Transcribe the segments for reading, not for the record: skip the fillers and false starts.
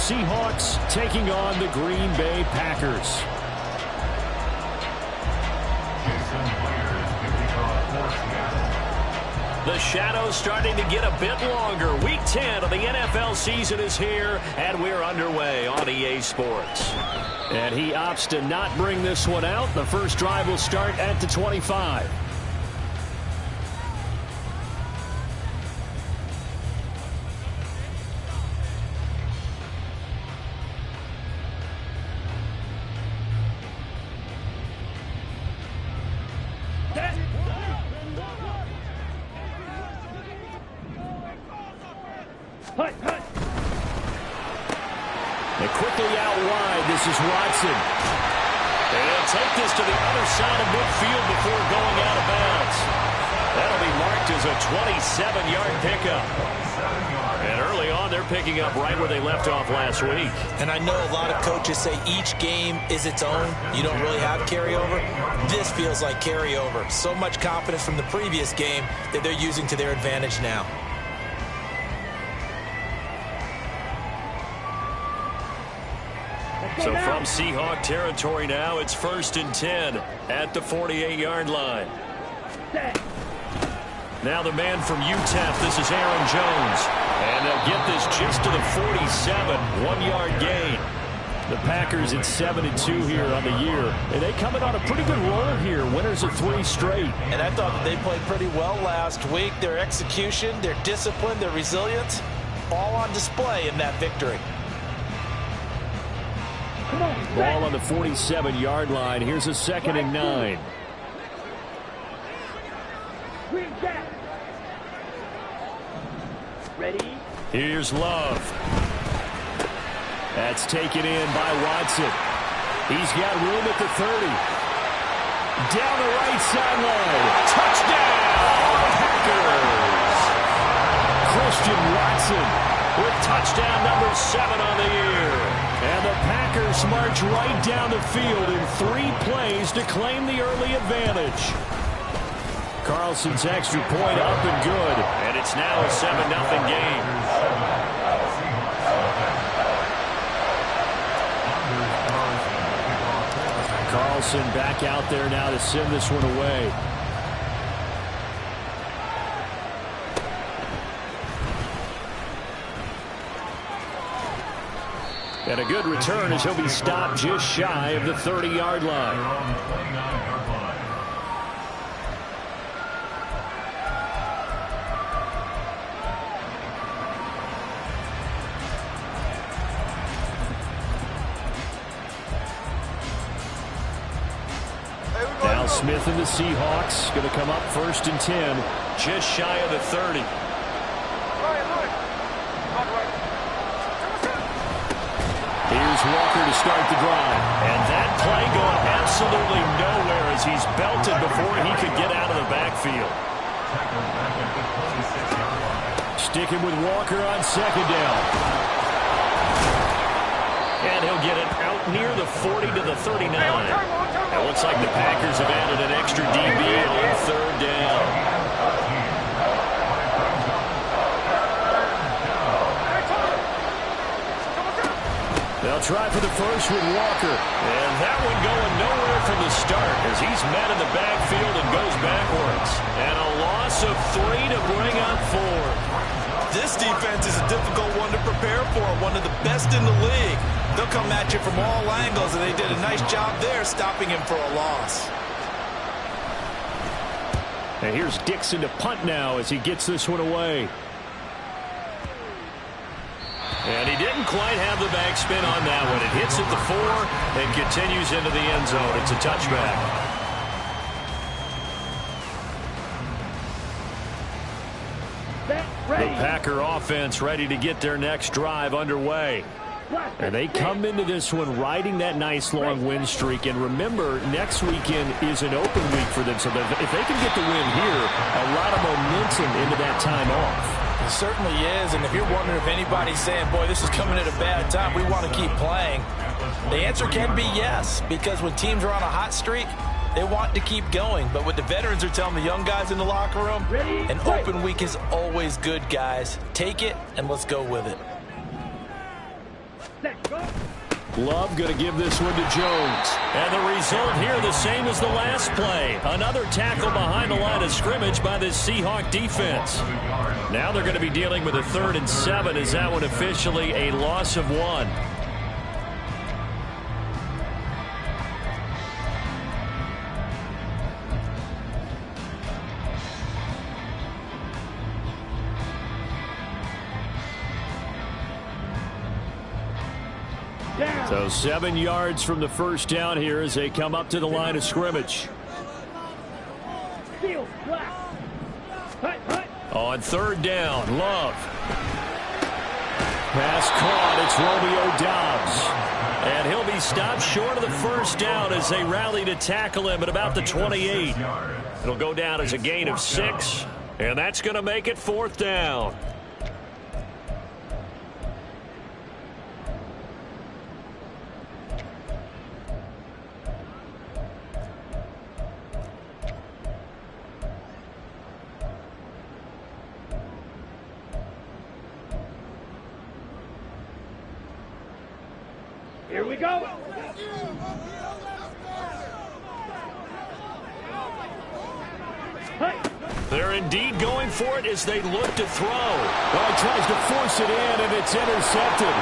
Seahawks taking on the Green Bay Packers. The shadow's starting to get a bit longer. Week 10 of the NFL season is here, and we're underway on EA Sports. And he opts to not bring this one out. The first drive will start at the 25. They quickly out wide. This is Watson. And they'll take this to the other side of midfield before going out of bounds. That'll be marked as a 27-yard pickup. And early on, they're picking up right where they left off last week. And I know a lot of coaches say each game is its own. You don't really have carryover. This feels like carryover. So much confidence from the previous game that they're using to their advantage now. So from Seahawk territory now, it's 1st and 10 at the 48-yard line. Now the man from UTEP, this is Aaron Jones. And they'll get this just to the 47, 1-yard gain. The Packers at 7-2 here on the year. And they coming on a pretty good roll here. Winners of 3 straight. And I thought that they played pretty well last week. Their execution, their discipline, their resilience, all on display in that victory. Ball on the 47-yard line. Here's a 2nd and 9. Ready? Here's Love. That's taken in by Watson. He's got room at the 30. Down the right sideline. Touchdown, Packers! Christian Watson with touchdown number 7 on the year. And the Packers march right down the field in 3 plays to claim the early advantage. Carlson's extra point up and good. And it's now a 7-0 game. Carlson back out there now to send this one away. And a good return as he'll be stopped just shy of the 30-yard line. Now Smith and the Seahawks going to come up 1st and 10, just shy of the 30. Here's Walker to start the drive. And that play going absolutely nowhere as he's belted before he could get out of the backfield. Sticking with Walker on 2nd down. And he'll get it out near the 40 to the 39. It looks like the Packers have added an extra DB on 3rd down. They'll try for the first with Walker. And that one going nowhere from the start as he's met in the backfield and goes backwards. And a loss of 3 to bring up 4. This defense is a difficult one to prepare for, one of the best in the league. They'll come at you from all angles, and they did a nice job there stopping him for a loss. And here's Dixon to punt now as he gets this one away. And he didn't quite have the backspin on that one. It hits at the 4 and continues into the end zone. It's a touchback. The Packer offense ready to get their next drive underway. And they come into this one riding that nice long win streak. And remember, next weekend is an open week for them. So if they can get the win here, a lot of momentum into that time off. It certainly is, and if you're wondering if anybody's saying, boy, this is coming at a bad time, we want to keep playing, the answer can be yes, because when teams are on a hot streak, they want to keep going. But what the veterans are telling the young guys in the locker room, an open week is always good, guys. Take it, and let's go with it. Love going to give this one to Jones. And the result here the same as the last play. Another tackle behind the line of scrimmage by this Seahawk defense. Now they're going to be dealing with a 3rd and 7 as that one officially a loss of 1. So 7 yards from the first down here as they come up to the line of scrimmage. On 3rd down, Love. Pass caught. It's Romeo Doubs. And he'll be stopped short of the first down as they rally to tackle him at about the 28. It'll go down as a gain of 6. And that's going to make it 4th down. Here we go. They're indeed going for it as they look to throw. Well, he tries to force it in, and it's intercepted.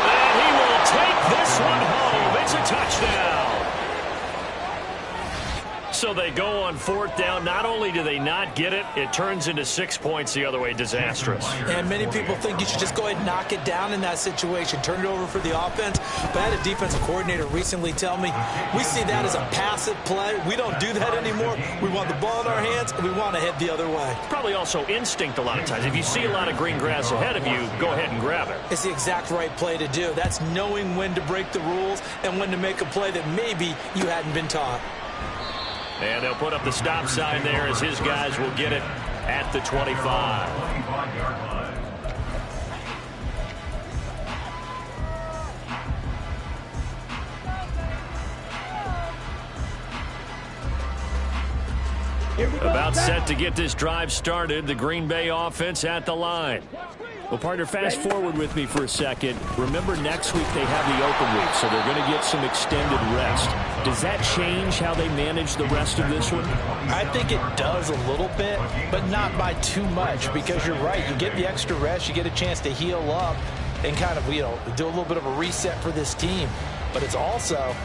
And he will take this one home. It's a touchdown. So they go on 4th down. Not only do they not get it, it turns into 6 points the other way. Disastrous. And many people think you should just go ahead and knock it down in that situation. Turn it over for the offense. But I had a defensive coordinator recently tell me, we see that as a passive play. We don't do that anymore. We want the ball in our hands, and we want to head the other way. Probably also instinct a lot of times. If you see a lot of green grass ahead of you, go ahead and grab it. It's the exact right play to do. That's knowing when to break the rules and when to make a play that maybe you hadn't been taught. And they'll put up the stop sign there as his guys will get it at the 25. About set to get this drive started. The Green Bay offense at the line. Well, partner, fast forward with me for a second. Remember, next week they have the open week, so they're going to get some extended rest. Does that change how they manage the rest of this one? I think it does a little bit, but not by too much, because you're right. You get the extra rest, you get a chance to heal up and kind of, do a little bit of a reset for this team. But it's also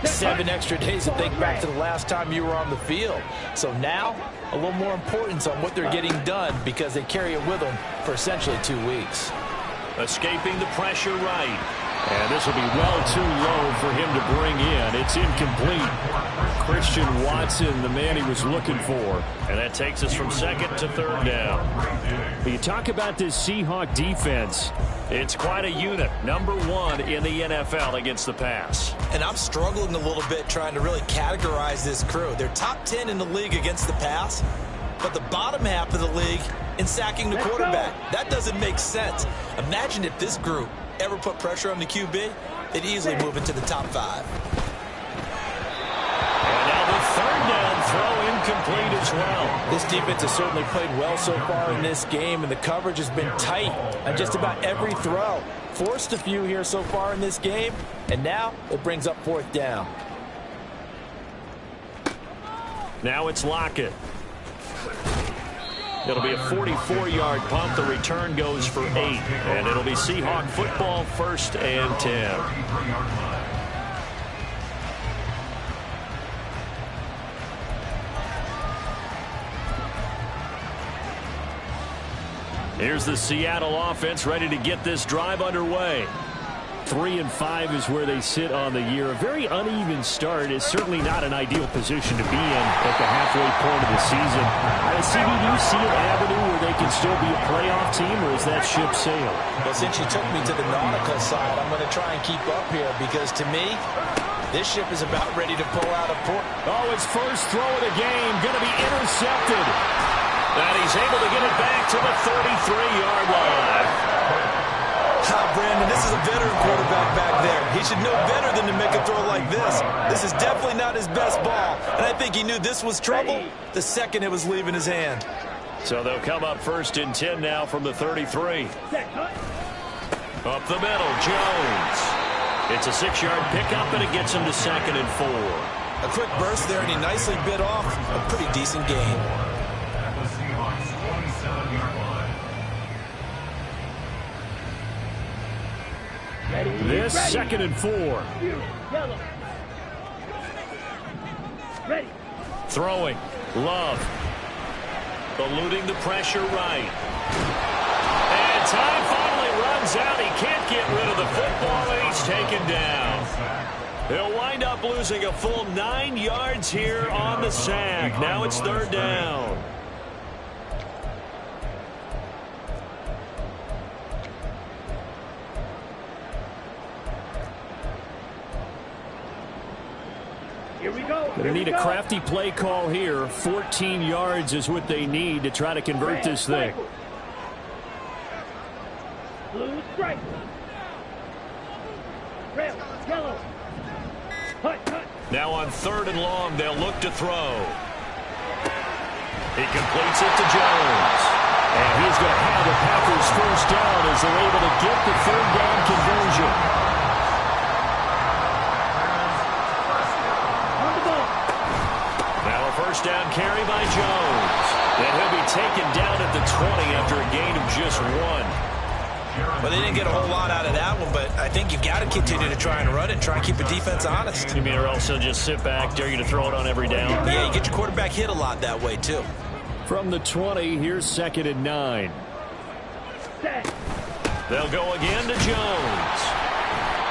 7 extra days to think back to the last time you were on the field. So now, a little more importance on what they're getting done because they carry it with them for essentially 2 weeks. Escaping the pressure right. And this will be well too low for him to bring in. It's incomplete. Christian Watson, the man he was looking for. And that takes us from 2nd to 3rd down. When you talk about this Seahawk defense, it's quite a unit. Number 1 in the NFL against the pass. And I'm struggling a little bit trying to really categorize this crew. They're top 10 in the league against the pass, but the bottom half of the league in sacking the quarterback. That doesn't make sense. Imagine if this group ever put pressure on the QB, they'd easily move into the top 5. And now the 3rd down throw incomplete as well. This defense has certainly played well so far in this game, and the coverage has been tight on just about every throw. Forced a few here so far in this game, and now it brings up 4th down. Now it's Lockett. It'll be a 44-yard punt. The return goes for 8. And it'll be Seahawk football, 1st and 10. Here's the Seattle offense ready to get this drive underway. 3-5 is where they sit on the year. A very uneven start is certainly not an ideal position to be in at the halfway point of the season. CD, do you see an avenue where they can still be a playoff team, or is that ship sailed? Well, since you took me to the nautical side, I'm going to try and keep up here because, to me, this ship is about ready to pull out of port. Oh, his first throw of the game going to be intercepted. And he's able to get it back to the 33-yard line. Brandon, this is a veteran quarterback back there. He should know better than to make a throw like this. This is definitely not his best ball, and I think he knew this was trouble the second it was leaving his hand. So they'll come up 1st and 10 now from the 33. Up the middle, Jones. It's a 6-yard pickup, and it gets him to 2nd and 4. A quick burst there, and he nicely bit off a pretty decent gain. This 2nd and 4. Ready. Throwing. Love. Eluding the pressure right. And time finally runs out. He can't get rid of the football, and he's taken down. He'll wind up losing a full 9 yards here on the sack. Now it's 3rd down. Here we go. Going to need a crafty play call here. 14 yards is what they need to try to convert this thing. Blue stripe. Red, yellow. Hut, hut. Now on 3rd and long, they'll look to throw. He completes it to Jones. And he's going to have the Packers 1st down as they're able to get the 3rd down conversion. On the ball. Now a 1st down carry by Jones. And he'll be taken down at the 20 after a gain of just 1. Well, they didn't get a whole lot out of that one, but I think you've got to continue to try and run it, try and keep the defense honest. You mean, or else they'll just sit back, dare you to throw it on every down? Yeah, you get your quarterback hit a lot that way, too. From the 20, here's 2nd and 9. Set. They'll go again to Jones.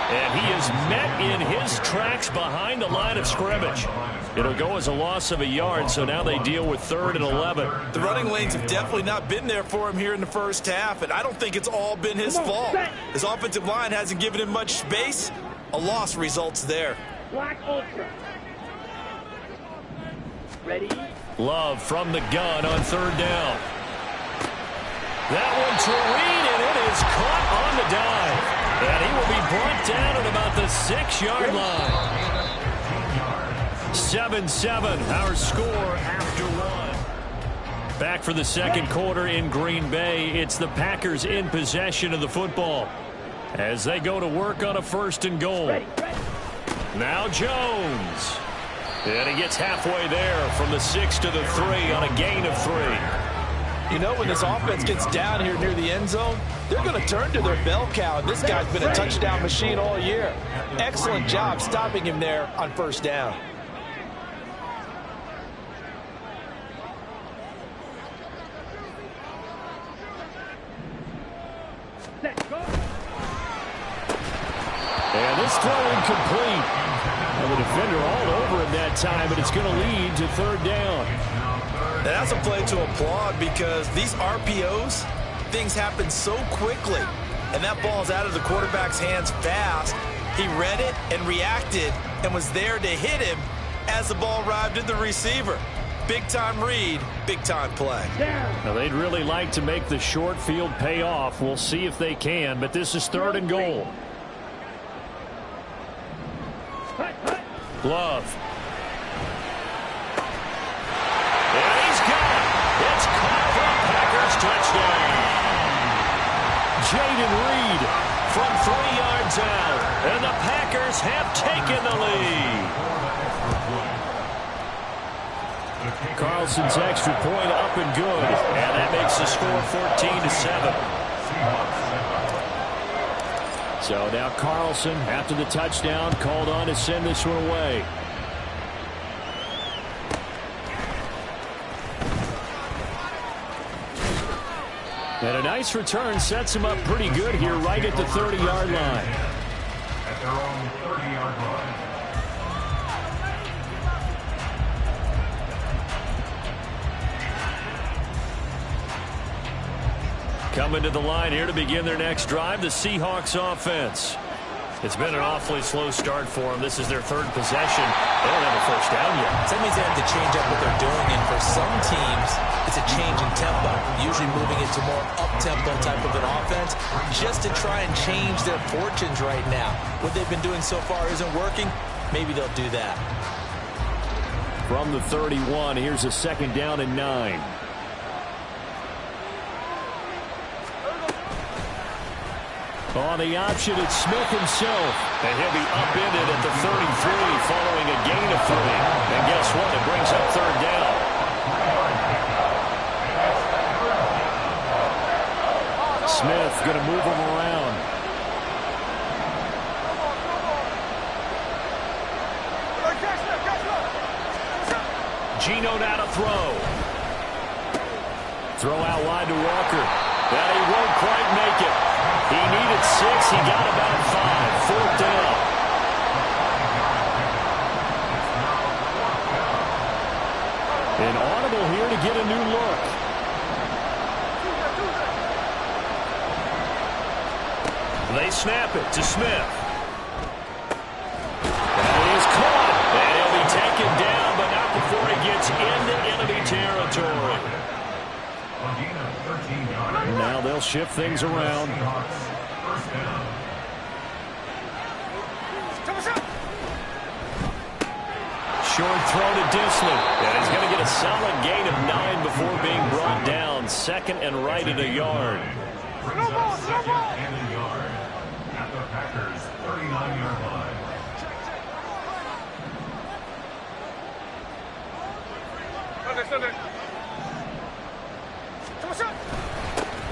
And he is met in his tracks behind the line of scrimmage. It'll go as a loss of a yard, so now they deal with 3rd and 11. The running lanes have definitely not been there for him here in the 1st half, and I don't think it's all been his fault. His offensive line hasn't given him much space. A loss results there. Black Ultra. Ready. Love from the gun on 3rd down. That one to Reed, and it is caught on the dive. And he will be brought down at about the 6-yard line. 7-7, our score after 1. Back for the 2nd quarter in Green Bay. It's the Packers in possession of the football as they go to work on a 1st and goal. Now Jones. And he gets halfway there from the 6 to the 3 on a gain of 3. You know, when this offense gets down here near the end zone, they're going to turn to their bell cow. This guy's been a touchdown machine all year. Excellent job stopping him there on 1st down. And this throw incomplete. And the defender all over him that time, but it's going to lead to 3rd down. And that's a play to applaud because these RPOs, things happen so quickly. And that ball's out of the quarterback's hands fast. He read it and reacted and was there to hit him as the ball arrived at the receiver. Big-time read, big-time play. Now, they'd really like to make the short field pay off. We'll see if they can, but this is 3rd and goal. Love. And he's got it. It's caught for a Packers touchdown. Jaden Reed from 3 yards out. And the Packers have taken the lead. Carlson's extra point up and good. And that makes the score 14-7. So now Carlson, after the touchdown, called on to send this one away. And a nice return sets him up pretty good here right at the 30-yard line. At their own 30-yard line. Coming to the line here to begin their next drive, the Seahawks offense. It's been an awfully slow start for them. This is their 3rd possession. They don't have a 1st down yet. So that means they have to change up what they're doing, and for some teams, it's a change in tempo, usually moving into more up-tempo type of an offense, just to try and change their fortunes right now. What they've been doing so far isn't working. Maybe they'll do that. From the 31, here's a 2nd down and 9. On the option, it's Smith himself. And he'll be upended at the 33 following a gain of 3. And guess what? It brings up third down. Smith going to move him around. Geno now to throw. Throw out wide to Walker. But he won't quite make it. He needed 6. He got about 5. Fourth down. An audible here to get a new look. They snap it to Smith. That is caught. And he'll be taken down, but not before he gets into enemy territory. Now they'll shift things around. Short throw to Dissly. And he's going to get a solid gain of 9 before being brought down. Second and right at a yard. At the Packers' 39-yard line.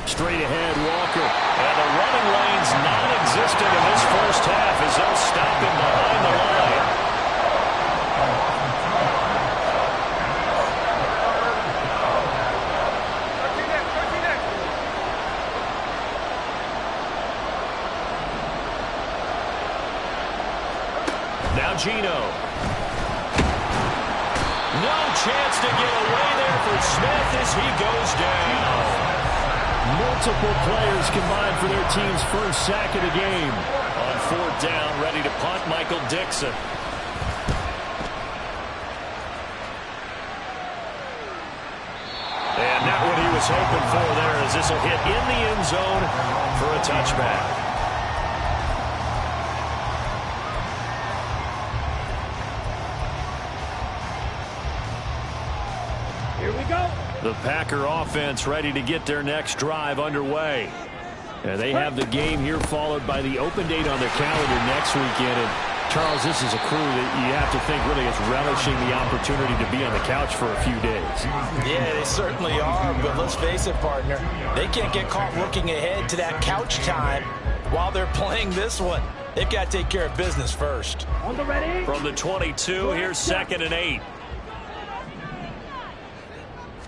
Straight ahead, Walker. And the running lane's non-existent in this first half as they'll stop him behind the line. Now Geno. No chance to get away there for Smith as he goes down. Multiple players combined for their team's first sack of the game. On fourth down, ready to punt, Michael Dixon. And not what he was hoping for there as this will hit in the end zone for a touchback. The Packer offense ready to get their next drive underway. And they have the game here followed by the open date on their calendar next weekend. And Charles, this is a crew that you have to think really is relishing the opportunity to be on the couch for a few days. Yeah, they certainly are, but let's face it, partner. They can't get caught looking ahead to that couch time while they're playing this one. They've got to take care of business first. On the ready. From the 22, here's 2nd and 8.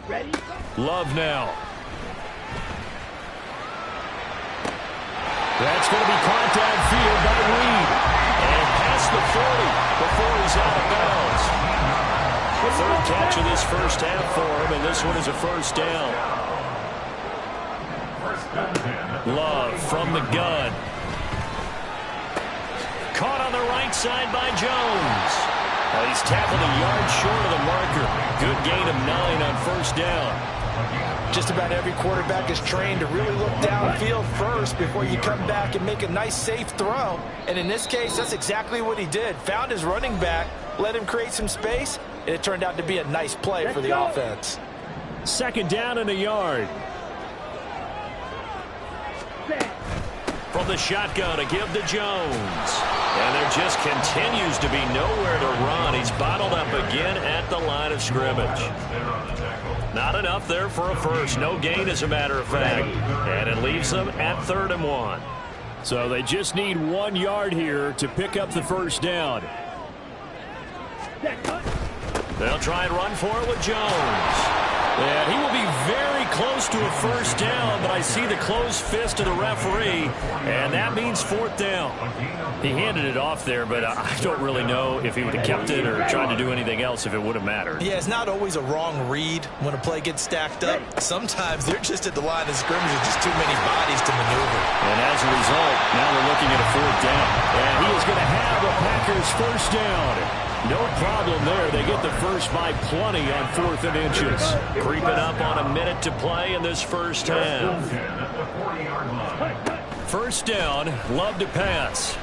Ready. Love now. That's going to be caught downfield by Reed. And past the 40 before he's out of bounds. The third catch of this first half for him, and this one is a first down. Love from the gun. Caught on the right side by Jones. He's tackled a yard short of the marker. Good gain of 9 on first down. Just about every quarterback is trained to really look downfield first before you come back and make a nice, safe throw. And in this case, that's exactly what he did. Found his running back, let him create some space, and it turned out to be a nice play for the offense. 2nd down and a yard. From the shotgun to give to Jones. And there just continues to be nowhere to run. He's bottled up again at the line of scrimmage. Not enough there for a first. No gain, as a matter of fact. And it leaves them at 3rd and 1. So they just need 1 yard here to pick up the first down. They'll try and run for it with Jones. And he will be very close to a first down, but I see the closed fist of the referee, and that means 4th down. He handed it off there, but I don't really know if he would have kept it or tried to do anything else if it would have mattered. Yeah, it's not always a wrong read when a play gets stacked up. Sometimes they're just at the line of scrimmage with just too many bodies to maneuver. And as a result, now they're looking at a 4th down. And he is going to have a Packers first down. No problem there. They get the first by plenty on 4th and inches. Creeping up on a minute to play in this first half. First down, Love to pass.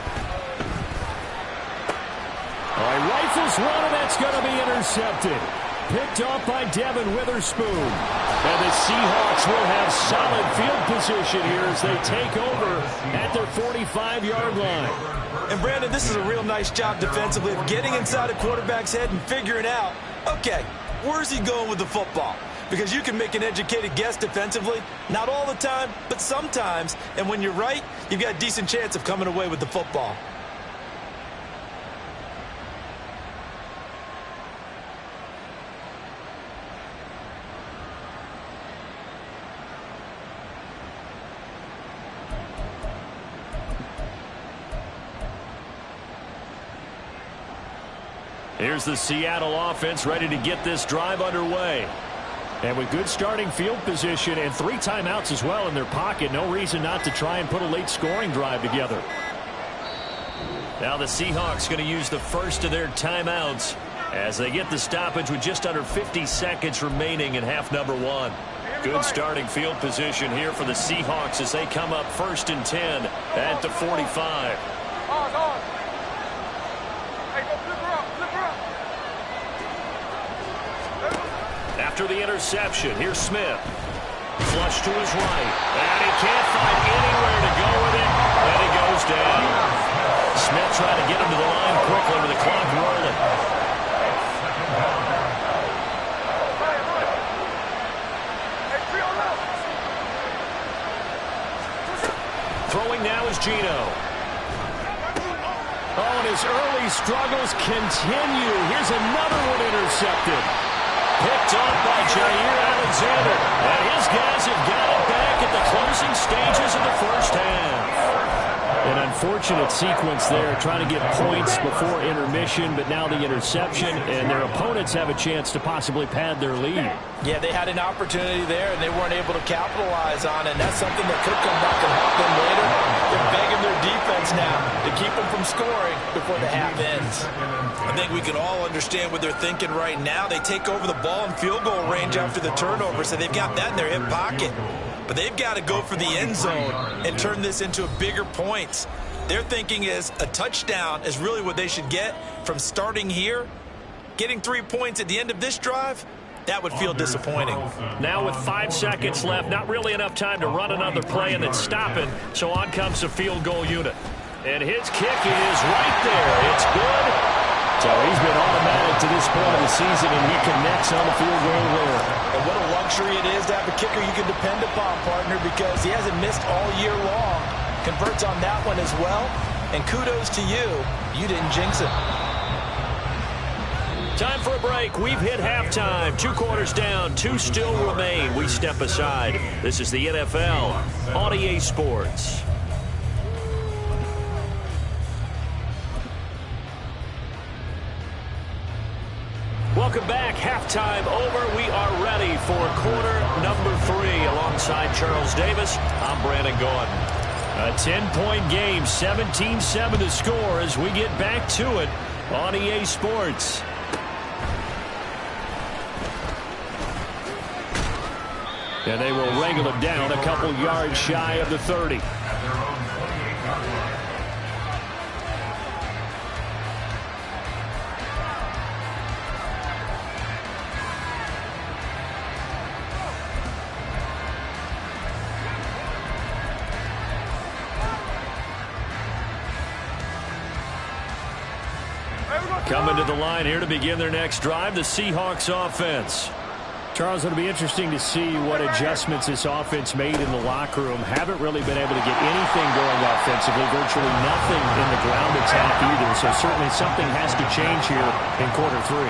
All right, rifles one, and that's going to be intercepted. Picked off by Devin Witherspoon. And the Seahawks will have solid field position here as they take over at their 45-yard line. And Brandon, this is a real nice job defensively of getting inside a quarterback's head and figuring out, okay, where's he going with the football? Because you can make an educated guess defensively, not all the time, but sometimes. And when you're right, you've got a decent chance of coming away with the football. Here's the Seattle offense ready to get this drive underway. And with good starting field position and 3 timeouts as well in their pocket, no reason not to try and put a late scoring drive together. Now the Seahawks going to use the first of their timeouts as they get the stoppage with just under 50 seconds remaining in half number 1. Good starting field position here for the Seahawks as they come up 1st and 10 at the 45. After the interception, here's Smith. Flush to his right. And he can't find anywhere to go with it. And he goes down. Smith trying to get him to the line quickly with the clock rolling. Throwing now is Geno. Oh, and his early struggles continue. Here's another one intercepted. Picked off by Jair Alexander. And his guys have got it back at the closing stages of the first half. An unfortunate sequence there, trying to get points before intermission, but now the interception, and their opponents have a chance to possibly pad their lead. Yeah, they had an opportunity there, and they weren't able to capitalize on it, and that's something that could come back and help them later. They're begging their defense now to keep them from scoring before the half ends. I think we can all understand what they're thinking right now. They take over the ball in field goal range after the turnover, so they've got that in their hip pocket. But they've got to go for the end zone and turn this into bigger points. Their thinking is a touchdown is really what they should get from starting here. Getting 3 points at the end of this drive, that would feel disappointing. Now with 5 seconds left, not really enough time to run another play and then stop it. So on comes the field goal unit. And his kick is right there. It's good. So he's been automatic to this point of the season, and he connects on the field goal there. And what a luxury it is to have a kicker you can depend upon, partner, because he hasn't missed all year long. Converts on that one as well. And kudos to you. You didn't jinx it. Time for a break. We've hit halftime. 2 quarters down. 2 still remain. We step aside. This is the NFL on EA Sports. Welcome back. Halftime over. We are ready for quarter number 3. Alongside Charles Davis, I'm Brandon Gordon. A 10-point game, 17-7 to score as we get back to it on EA Sports. And they will wrangle it down a couple yards shy of the 30. Coming to the line here to begin their next drive, the Seahawks offense. Charles, it'll be interesting to see what adjustments this offense made in the locker room. Haven't really been able to get anything going offensively, virtually nothing in the ground attack either. So certainly something has to change here in quarter 3.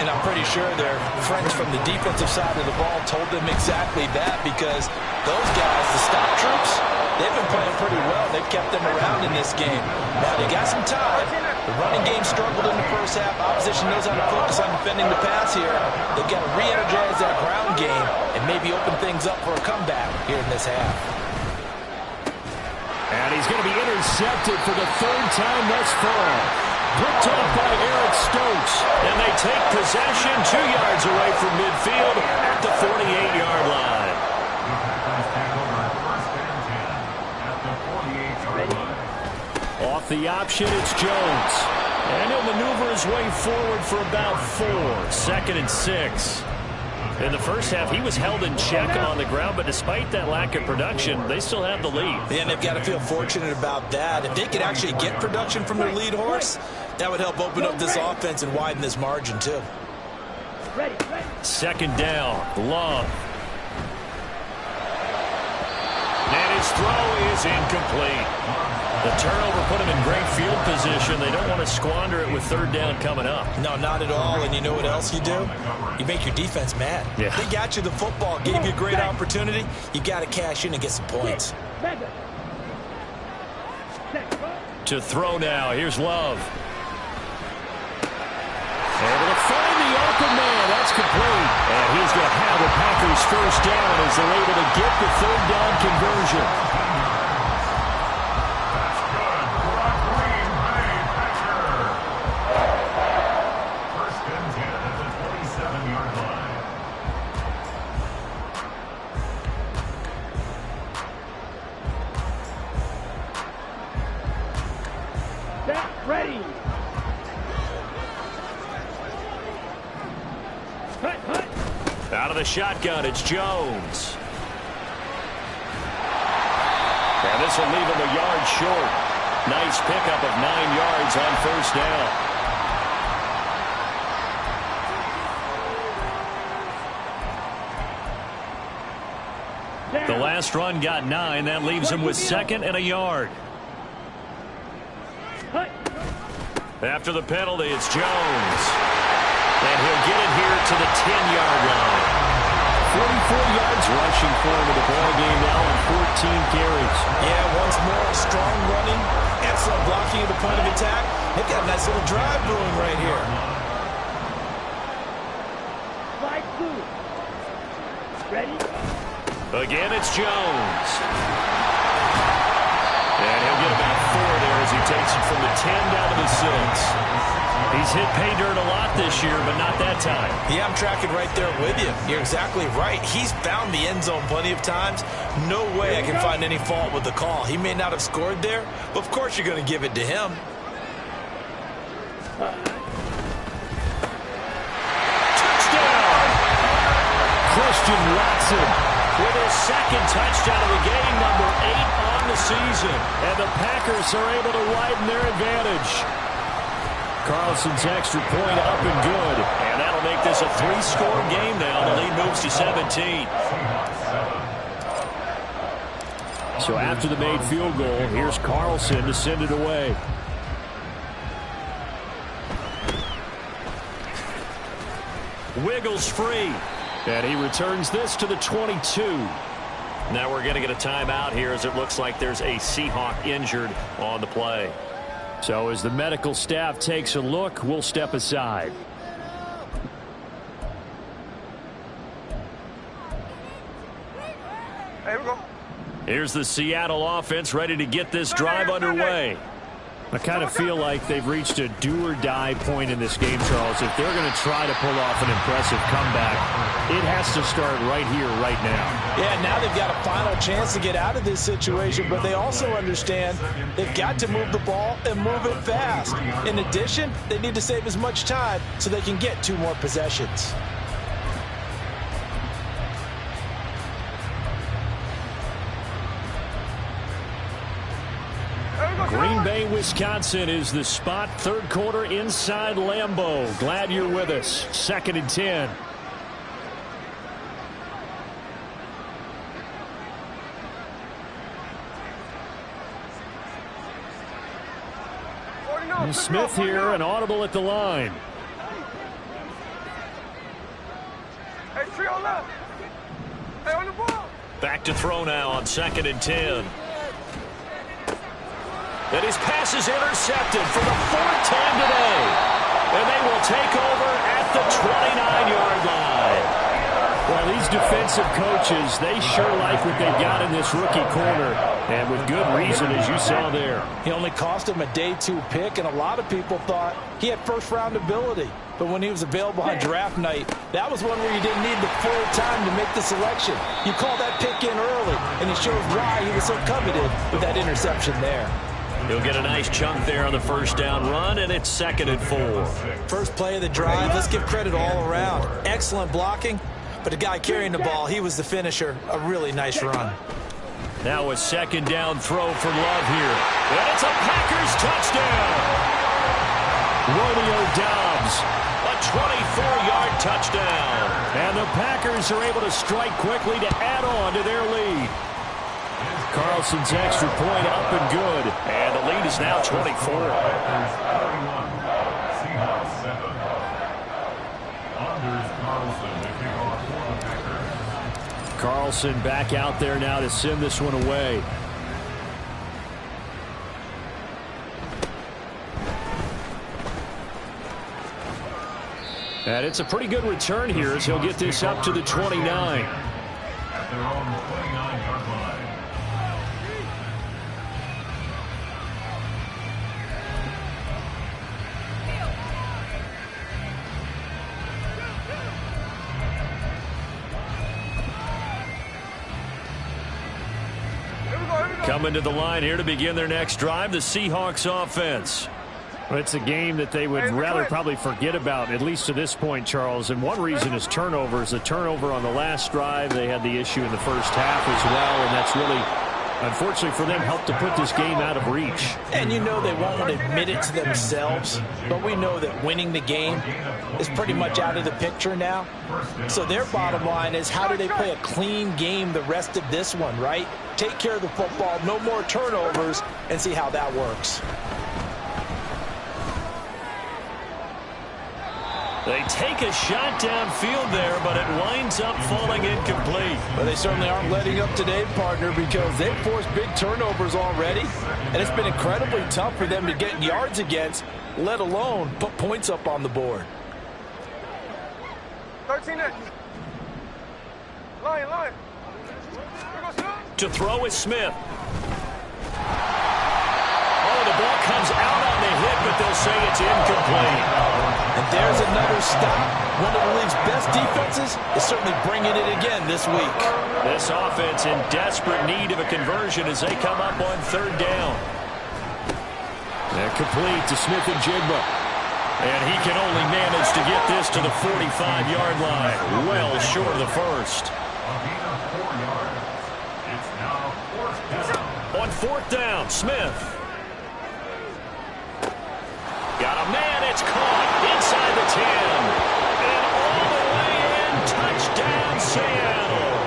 And I'm pretty sure their friends from the defensive side of the ball told them exactly that, because those guys, the stop troops, they've been playing pretty well. They've kept them around in this game. Now they got some time. The running game struggled in the first half. Opposition knows how to focus on defending the pass here. They've got to re-energize that ground game and maybe open things up for a comeback here in this half. And he's going to be intercepted for the 3rd time thus far. Picked off by Eric Stokes. And they take possession 2 yards away from midfield at the 48-yard line. Off the option, it's Jones. And he'll maneuver his way forward for about 4. 2nd and 6. In the first half, he was held in check on the ground, but despite that lack of production, they still have the lead. Yeah, and they've got to feel fortunate about that. If they could actually get production from their lead horse, that would help open up this offense and widen this margin, too. 2nd down, Love. And his throw is incomplete. The turnover put him in great field position. They don't want to squander it with 3rd down coming up. No, not at all. And you know what else you do? You make your defense mad. Yeah. They got you the football, gave you a great opportunity. You got to cash in and get some points. To throw now. Here's Love. Able to find the open man. That's complete. And he's going to have the Packers 1st down as they're able to get the 3rd down conversion. Ready. Out of the shotgun, it's Jones. And this will leave him a yard short. Nice pickup of 9 yards on 1st down. The last run got 9. That leaves him with 2nd and a yard. After the penalty, it's Jones. And he'll get it here to the 10-yard line. 44 yards rushing for him in the ballgame now on 14 carries. Yeah, once more, strong running, excellent blocking at the point of attack. They've got a nice little drive brewing right here. Slide 2. Ready. Again, it's Jones. And he'll get about 4 there as he takes it from the 10 down to the 6. He's hit pay dirt a lot this year, but not that time. Yeah, I'm tracking right there with you. You're exactly right. He's found the end zone plenty of times. No way I can find any fault with the call. He may not have scored there, but of course you're going to give it to him. Touchdown! Christian Watson with his 2nd touchdown of the game, number 8 on the season. And the Packers are able to widen their advantage. Carlson's extra point up and good. And that'll make this a 3-score game now. The lead moves to 17. So after the made field goal, here's Carlson to send it away. Wiggles free. And he returns this to the 22. Now we're going to get a timeout here as it looks like there's a Seahawk injured on the play. So as the medical staff takes a look, we'll step aside. Here we go. Here's the Seattle offense ready to get this drive underway. I kind of feel like they've reached a do-or-die point in this game, Charles. If they're going to try to pull off an impressive comeback, it has to start right here, right now. Yeah, now they've got a final chance to get out of this situation, but they also understand they've got to move the ball and move it fast. In addition, they need to save as much time so they can get 2 more possessions. Green Bay, Wisconsin is the spot. 3rd quarter inside Lambeau. Glad you're with us. 2nd and 10. And Smith here, an audible at the line. Hey, tree on left. Hey, on the ball. Back to throw now on 2nd and 10. And his pass is intercepted for the 4th time today. And they will take over at the 29-yard line. Well, these defensive coaches, they sure like what they've got in this rookie corner. And with good reason, as you saw there. He only cost him a day 2 pick, and a lot of people thought he had first-round ability. But when he was available on draft night, that was one where you didn't need the full time to make the selection. You call that pick in early, and it shows why he was so coveted with that interception there. He'll get a nice chunk there on the first down run, and it's 2nd and 4. First play of the drive, let's give credit all around. Excellent blocking, but the guy carrying the ball, he was the finisher. A really nice run. Now a 2nd down throw for Love here. And it's a Packers touchdown. Romeo Doubs, a 24-yard touchdown. And the Packers are able to strike quickly to add on to their lead. Carlson's extra point up and good. And the lead is now 24. Carlson back out there now to send this one away. And it's a pretty good return here as he'll get this up to the 29. At their own 29-yard line. Coming to the line here to begin their next drive, the Seahawks offense. Well, it's a game that they would rather probably forget about, at least to this point, Charles. And one reason is turnovers. The turnover on the last drive, they had the issue in the first half as well, and that's really, unfortunately for them, helped to put this game out of reach. And you know they won't admit it to themselves, but we know that winning the game is pretty much out of the picture now. So their bottom line is, how do they play a clean game the rest of this one, right? Take care of the football, no more turnovers, and see how that works. They take a shot downfield there, but it winds up falling incomplete. But they certainly aren't letting up today, partner, because they've forced big turnovers already, and it's been incredibly tough for them to get yards against, let alone put points up on the board. 13 inch. Line. To throw is Smith. Oh, the ball comes out on the hit, but they'll say it's incomplete. And there's another stop. One of the league's best defenses is certainly bringing it again this week. This offense in desperate need of a conversion as they come up on 3rd down. And complete to Smith and Jigba. And he can only manage to get this to the 45-yard line. Well short of the first. On 4th down, Smith. Got a man, it's caught inside the 10. And all the way in, touchdown Seattle.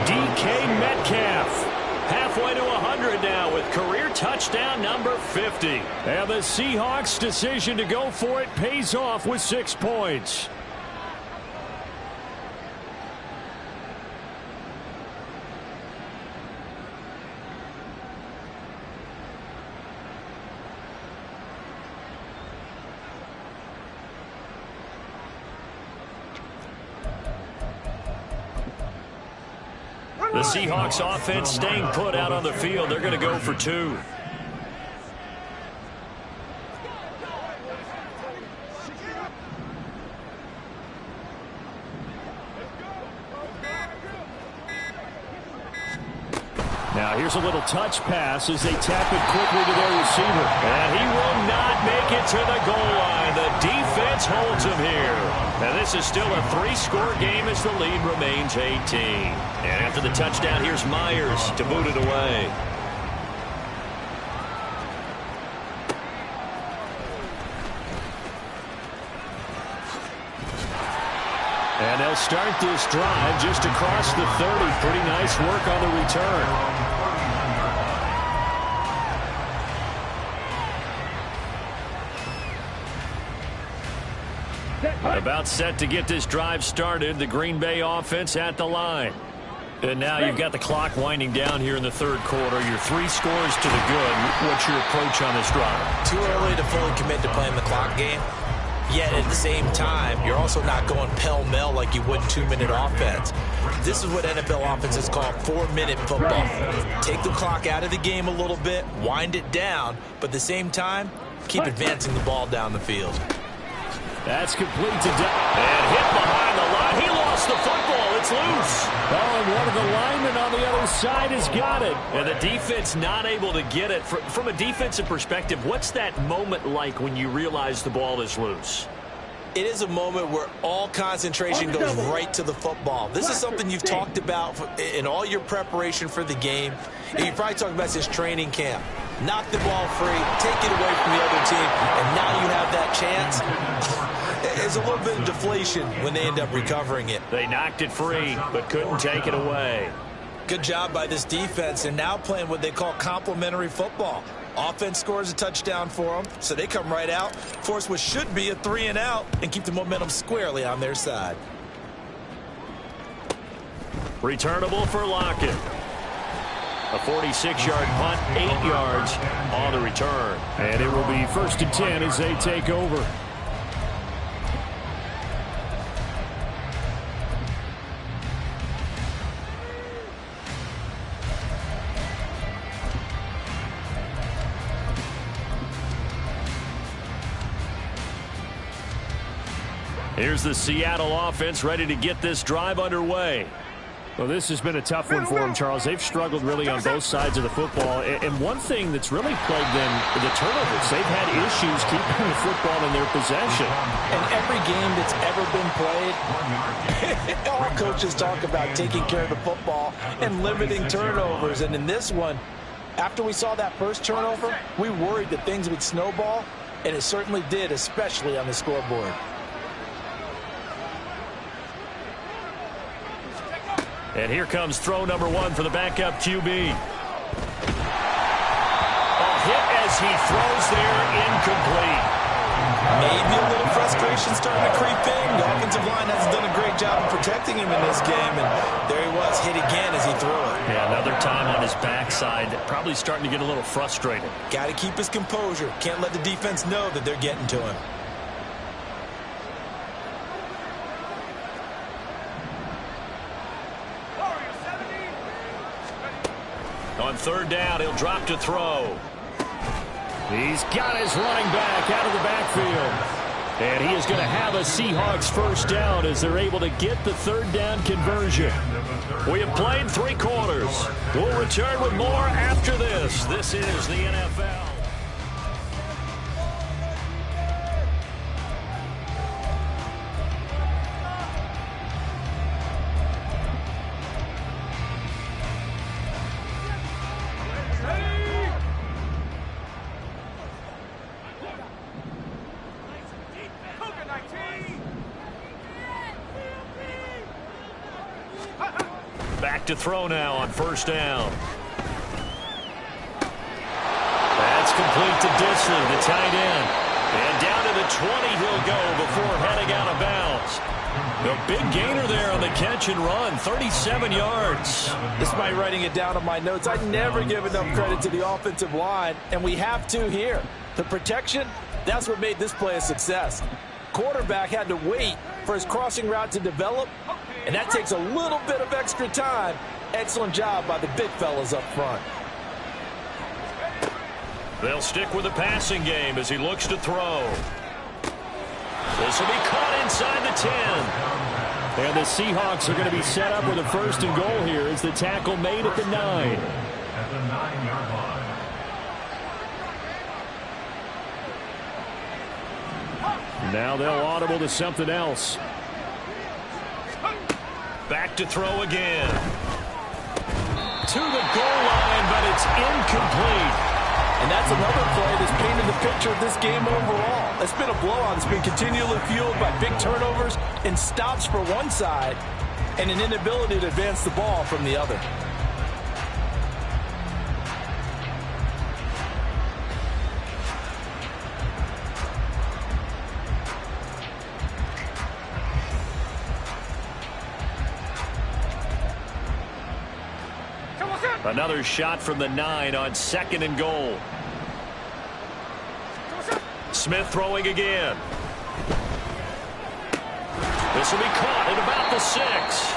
DK Metcalf. Halfway to 100 now with career touchdown number 50. And the Seahawks' decision to go for it pays off with 6 points. The Seahawks offense staying put out on the field. They're going to go for 2. Now here's a little touch pass as they tap it quickly to their receiver. And he will not make it to the goal line. The defense holds him here. And this is still a 3-score game as the lead remains 18. And after the touchdown, here's Myers to boot it away. And they'll start this drive just across the 30. Pretty nice work on the return. About set to get this drive started. The Green Bay offense at the line. And now you've got the clock winding down here in the 3rd quarter. Your 3 scores to the good. What's your approach on this drive? Too early to fully commit to playing the clock game. Yet at the same time, you're also not going pell-mell like you would 2-minute offense. This is what NFL offenses call 4-minute football. Take the clock out of the game a little bit, wind it down, but at the same time, keep advancing the ball down the field. That's complete to Doug. And hit behind the line. He lost the football. It's gets loose. Oh, and one of the linemen on the other side has got it. And the defense not able to get it. From a defensive perspective, what's that moment like when you realize the ball is loose? It is a moment where all concentration goes right to the football. This is something you've talked about in all your preparation for the game. And you probably talked about since training camp. Knock the ball free, take it away from the other team, and now you have that chance. There's a little bit of deflation when they end up recovering it. They knocked it free, but couldn't take it away. Good job by this defense, and now playing what they call complementary football. Offense scores a touchdown for them, so they come right out, force what should be a 3-and-out, and keep the momentum squarely on their side. Returnable for Lockett. A 46-yard punt, 8 yards on the return. And it will be 1st and 10 as they take over. Here's the Seattle offense ready to get this drive underway. Well, this has been a tough one for them, Charles. They've struggled really on both sides of the football. And one thing that's really plagued them, the turnovers. They've had issues keeping the football in their possession. And every game that's ever been played, all coaches talk about taking care of the football and limiting turnovers. And in this one, after we saw that first turnover, we worried that things would snowball, and it certainly did, especially on the scoreboard. And here comes throw number 1 for the backup QB. A hit as he throws there, incomplete. Maybe a little frustration starting to creep in. The offensive line hasn't done a great job of protecting him in this game, and there he was, hit again as he threw it. Yeah, another time on his backside, probably starting to get a little frustrated. Got to keep his composure. Can't let the defense know that they're getting to him. On 3rd down, he'll drop to throw. He's got his running back out of the backfield. And he is going to have a Seahawks 1st down as they're able to get the 3rd down conversion. We have played 3 quarters. We'll return with more after this. This is the NFL. Back to throw now on 1st down. That's complete to Disley, the tight end. And down to the 20 he'll go before heading out of bounds. The big gainer there on the catch and run, 37 yards. Despite writing it down on my notes, I never give enough credit to the offensive line, and we have to here. The protection, that's what made this play a success. Quarterback had to wait for his crossing route to develop, and that takes a little bit of extra time. Excellent job by the big fellas up front. They'll stick with the passing game as he looks to throw. This will be caught inside the 10. And the Seahawks are going to be set up with a 1st and goal here as the tackle made at the 9. At the 9-yard line. Now they'll audible to something else. Back to throw again. To the goal line, but it's incomplete. And that's another play that's painted the picture of this game overall. It's been a blowout. It's been continually fueled by big turnovers and stops for one side and an inability to advance the ball from the other. Another shot from the 9 on 2nd and goal. Smith throwing again. This will be caught at about the 6.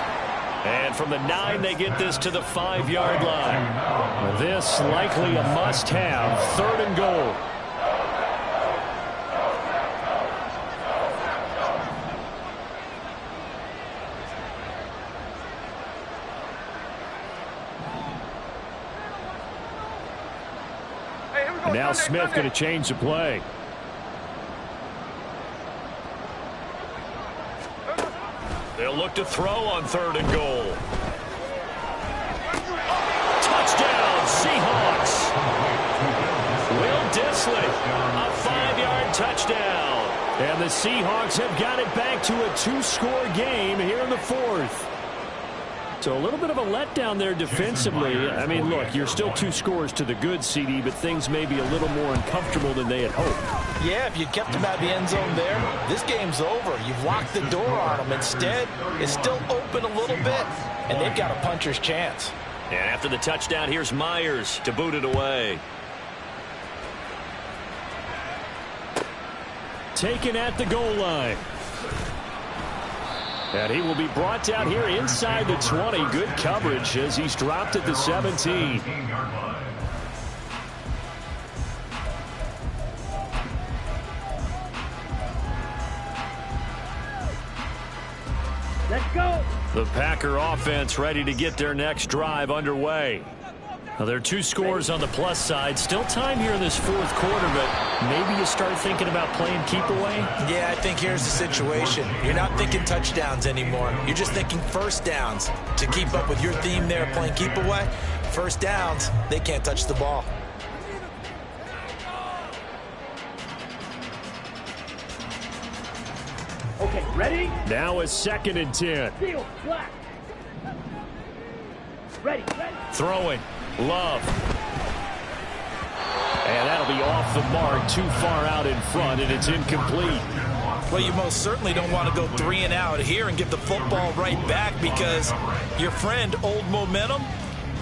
And from the 9, they get this to the 5-yard line. This likely a must-have, 3rd and goal. And now Smith going to change the play. They'll look to throw on 3rd and goal. Touchdown, Seahawks. Will Dissly, a 5-yard touchdown. And the Seahawks have got it back to a 2-score game here in the 4th. So a little bit of a letdown there defensively. I mean, look, you're still 2 scores to the good, CD, but things may be a little more uncomfortable than they had hoped. Yeah, if you kept them out of the end zone there, this game's over. You've locked the door on them. Instead, it's still open a little bit, and they've got a puncher's chance. And after the touchdown, here's Myers to boot it away. Taken at the goal line. And he will be brought down here inside the 20. Good coverage as he's dropped at the 17. Let's go. The Packer offense ready to get their next drive underway. Now, there are 2 scores on the plus side. Still time here in this 4th quarter, but maybe you start thinking about playing keep away? Yeah, I think here's the situation. You're not thinking touchdowns anymore. You're just thinking first downs. To keep up with your theme there, playing keep away, first downs, they can't touch the ball. Okay, ready? Now a 2nd and 10. Seal, black. Ready. Throwing. Love. And that'll be off the mark, too far out in front, and it's incomplete. Well, you most certainly don't want to go 3 and out here and give the football right back, because your friend, Old Momentum,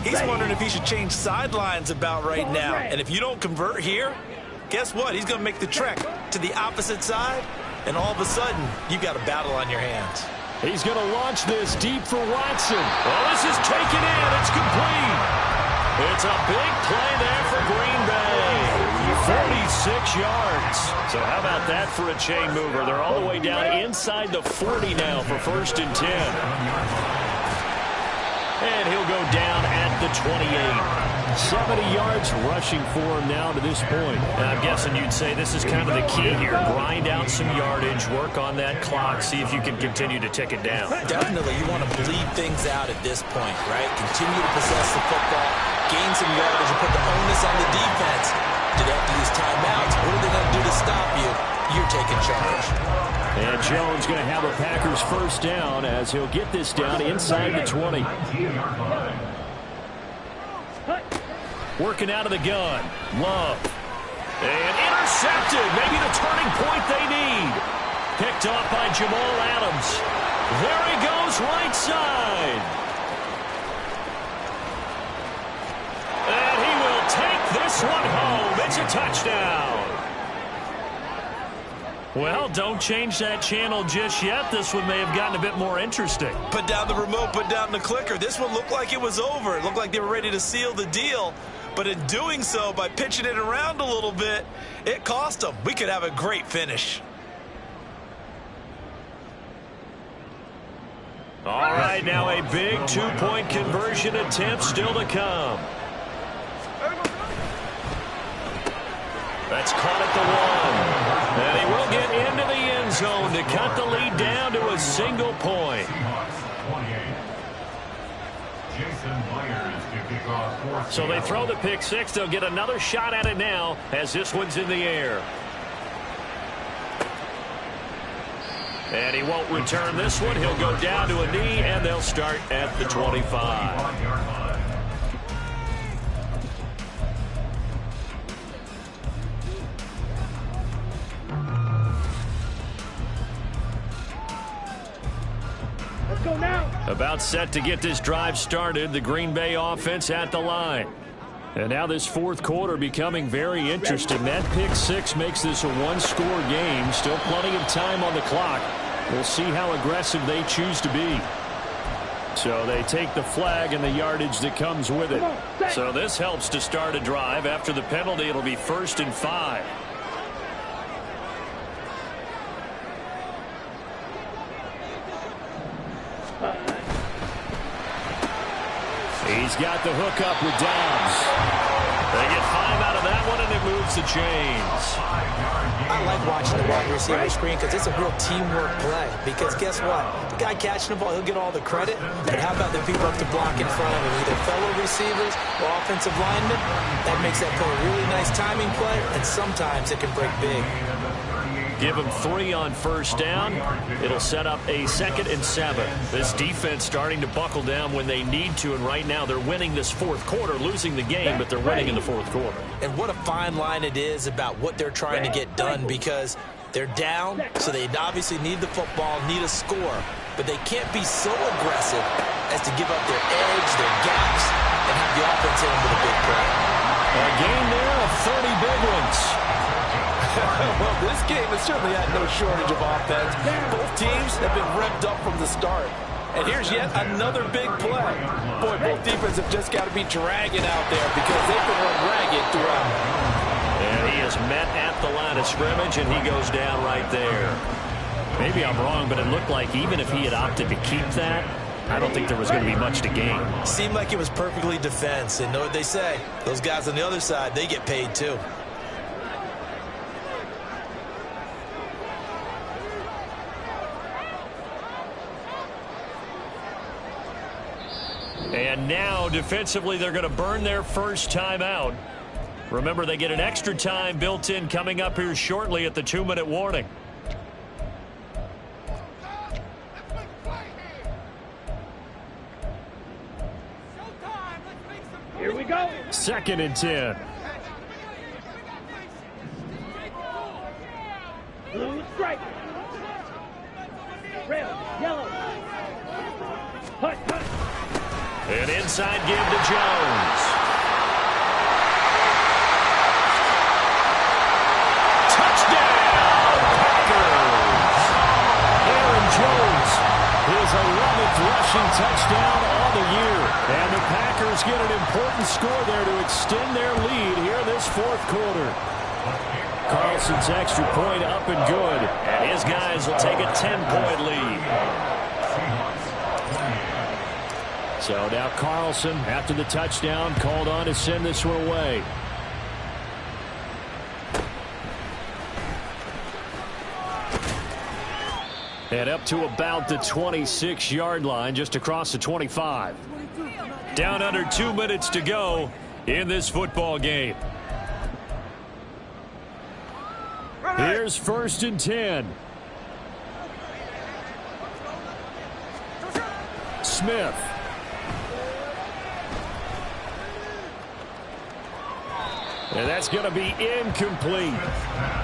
he's wondering if he should change sidelines about right now. And if you don't convert here, guess what? He's going to make the trek to the opposite side, and all of a sudden, you've got a battle on your hands. He's going to launch this deep for Watson. Oh, this is taken in. It's complete. It's a big play there for Green Bay. 46 yards. So how about that for a chain mover? They're all the way down inside the 40 now for 1st and 10. And he'll go down at the 28. 70 yards rushing for him now to this point. And I'm guessing you'd say this is kind of the key here. Grind out some yardage, work on that clock, see if you can continue to tick it down. Definitely, you want to bleed things out at this point, right? Continue to possess the football, gain some yardage, and put the onus on the defense. Do they have to use timeouts? What are they going to do to stop you? You're taking charge. And Jones going to have a Packers first down as he'll get this down inside the 20. Working out of the gun. Love. And intercepted. Maybe the turning point they need. Picked off by Jamal Adams. There he goes, right side. And he will take this one home. It's a touchdown. Well, don't change that channel just yet. This one may have gotten a bit more interesting. Put down the remote, put down the clicker. This one looked like it was over. It looked like they were ready to seal the deal. But in doing so, by pitching it around a little bit, it cost them. We could have a great finish. All right, now a big 2-point conversion attempt still to come. That's caught at the 1. And he will get into the end zone to cut the lead down to a single point. So they throw the pick 6. They'll get another shot at it now as this one's in the air. And he won't return this one. He'll go down to a knee, and they'll start at the 25. Let's go now. About set to get this drive started. The Green Bay offense at the line. And now this 4th quarter becoming very interesting. That pick 6 makes this a 1-score game. Still plenty of time on the clock. We'll see how aggressive they choose to be. So they take the flag and the yardage that comes with it. So this helps to start a drive. After the penalty, it'll be 1st and 5. He's got the hook up with Dobbs. They get 5 out of that one, and it moves the chains. I like watching the wide receiver screen because it's a real teamwork play. Because guess what? The guy catching the ball, he'll get all the credit. But how about the people up to block in front of him, either fellow receivers or offensive linemen? That makes that play a really nice timing play, and sometimes it can break big. Give them 3 on first down. It'll set up a 2nd and 7. This defense starting to buckle down when they need to, and right now they're winning this fourth quarter, losing the game, but they're winning in the fourth quarter. And what a fine line it is about what they're trying to get done, because they're down, so they obviously need the football, need a score, but they can't be so aggressive as to give up their edge, their gaps, and have the offense hit them with a big play. A game there of 30 big ones. Well, this game has certainly had no shortage of offense. Both teams have been revved up from the start. And here's yet another big play. Boy, both defenses have just got to be dragging out there because they've been run ragged throughout. And he is met at the line of scrimmage, and he goes down right there. Maybe I'm wrong, but it looked like even if he had opted to keep that, I don't think there was going to be much to gain. Seemed like it was perfectly defense. And know what they say? Those guys on the other side, they get paid too. And now, defensively, they're going to burn their first time out. Remember, they get an extra time built in coming up here shortly at the 2-minute warning. Here we go. 2nd and 10. Blue stripe. Red, yellow. Hut, hut. An inside give to Jones. Touchdown, Packers! Aaron Jones, his 11th rushing touchdown on the year. And the Packers get an important score there to extend their lead here this fourth quarter. Carlson's extra point up and good. And his guys will take a 10-point lead. So now Carlson, after the touchdown, called on to send this one away. And up to about the 26-yard line, just across the 25. Down under 2 minutes to go in this football game. Here's 1st and 10. Smith. And that's going to be incomplete.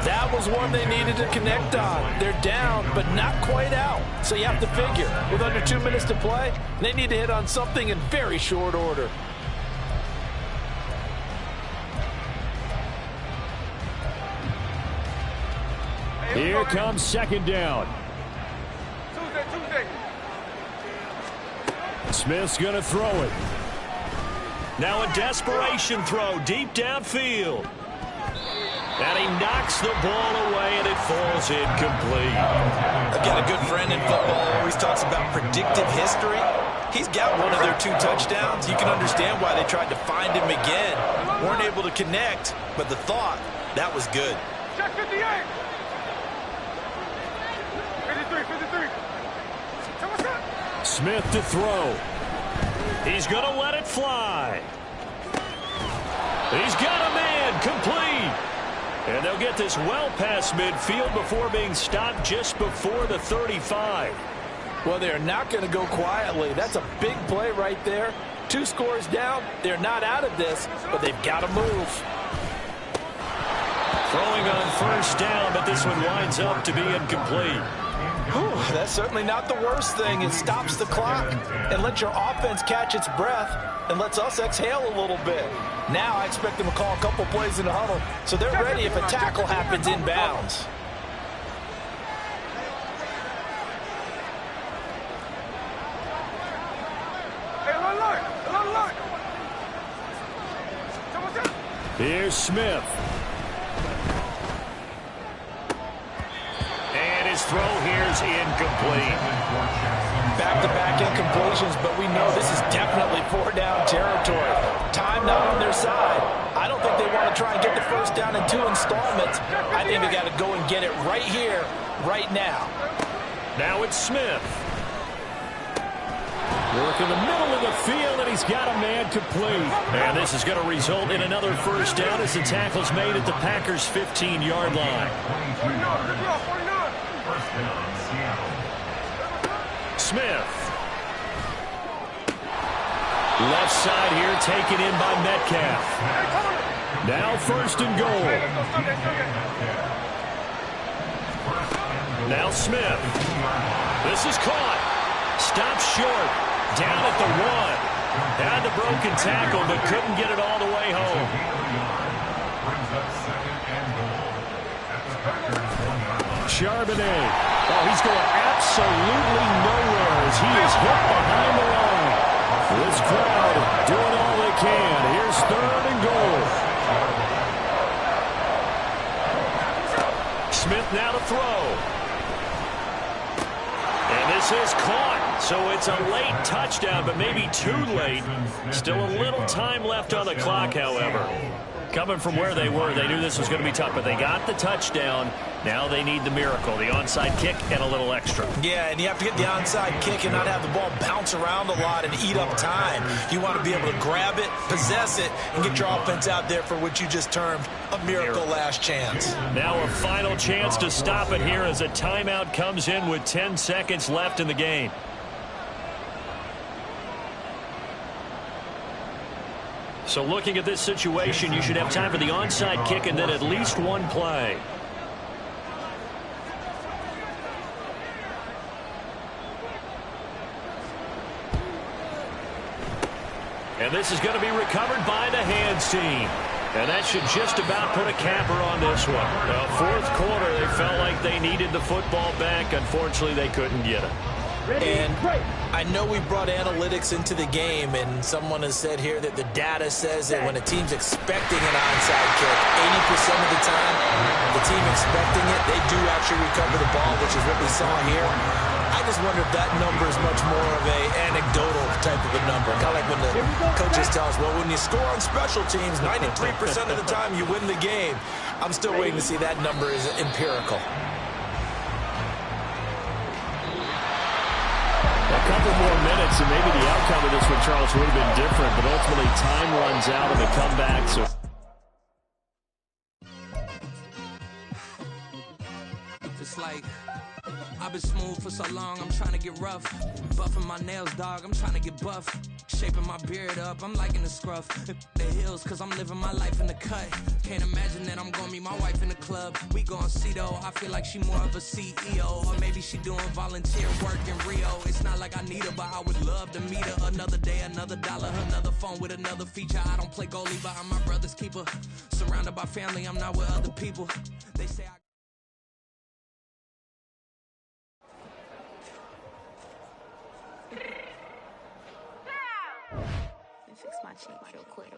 That was one they needed to connect on. They're down, but not quite out. So you have to figure, with under 2 minutes to play, they need to hit on something in very short order. Here comes 2nd down. Tuesday. Smith's going to throw it. Now a desperation throw deep downfield. And he knocks the ball away, and it falls incomplete. I've got a good friend in football who always talks about predictive history. He's got one of their 2 touchdowns. You can understand why they tried to find him again. Weren't able to connect, but the thought, that was good. Check 58. 53. Smith to throw. He's going to let it fly. He's got a man, complete. And they'll get this well past midfield before being stopped just before the 35. Well, they're not going to go quietly. That's a big play right there. 2 scores down. They're not out of this, but they've got to move. Throwing on first down, but this one winds up to be incomplete. Whew, that's certainly not the worst thing. It stops the clock and lets your offense catch its breath and lets us exhale a little bit. Now I expect them to call a couple plays in the huddle, so they're ready if a tackle happens inbounds. Here's Smith. And his throw here's incomplete. Back-to-back incompletions, but we know this is definitely 4-down territory. Time not on their side. I don't think they want to try and get the first down in 2 installments. I think they got to go and get it right here, right now. Now it's Smith. Work in the middle of the field, and he's got a man complete. And this is going to result in another first down as the tackle's made at the Packers' 15-yard line. 49. First down, Seattle. Smith. Left side here taken in by Metcalf. Now first and goal. Now Smith. This is caught. Stopped short. Down at the 1. Had the broken tackle, but couldn't get it all the way home. Charbonnet. Oh, he's going absolutely nowhere as he is hit behind the line. This crowd doing all they can. Here's third and goal. Smith now to throw. And this is caught. So it's a late touchdown, but maybe too late. Still a little time left on the clock, however. Coming from where they were, they knew this was going to be tough, but they got the touchdown. Now they need the miracle, the onside kick and a little extra. Yeah, and you have to get the onside kick and not have the ball bounce around a lot and eat up time. You want to be able to grab it, possess it, and get your offense out there for what you just termed a miracle last chance. Now a final chance to stop it here as a timeout comes in with 10 seconds left in the game. So looking at this situation, you should have time for the onside kick and then at least one play. And this is going to be recovered by the hands team. And that should just about put a capper on this one. Fourth quarter, they felt like they needed the football back. Unfortunately, they couldn't get it. And I know we brought analytics into the game, and someone has said here that the data says that when a team's expecting an onside kick, 80% of the time, the team expecting it, they do actually recover the ball, which is what we saw here. I just wonder if that number is much more of a anecdotal type of a number. Kind of like when the coaches tell us, well, when you score on special teams, 93% of the time you win the game. I'm still waiting to see that number is empirical. A couple more minutes, and maybe the outcome of this one, Charles, would have been different, but ultimately time runs out of the comeback. So it's like I've been smooth for so long, I'm trying to get rough. Buffing my nails, dog, I'm trying to get buff. Shaping my beard up, I'm liking the scruff. The hills, cause I'm living my life in the cut. Can't imagine that I'm gonna meet my wife in the club. We gon' see though, I feel like she more of a CEO. Or maybe she doing volunteer work in Rio. It's not like I need her, but I would love to meet her. Another day, another dollar, another phone with another feature. I don't play goalie, but I'm my brother's keeper. Surrounded by family, I'm not with other people. They say I fix my cheek real quick.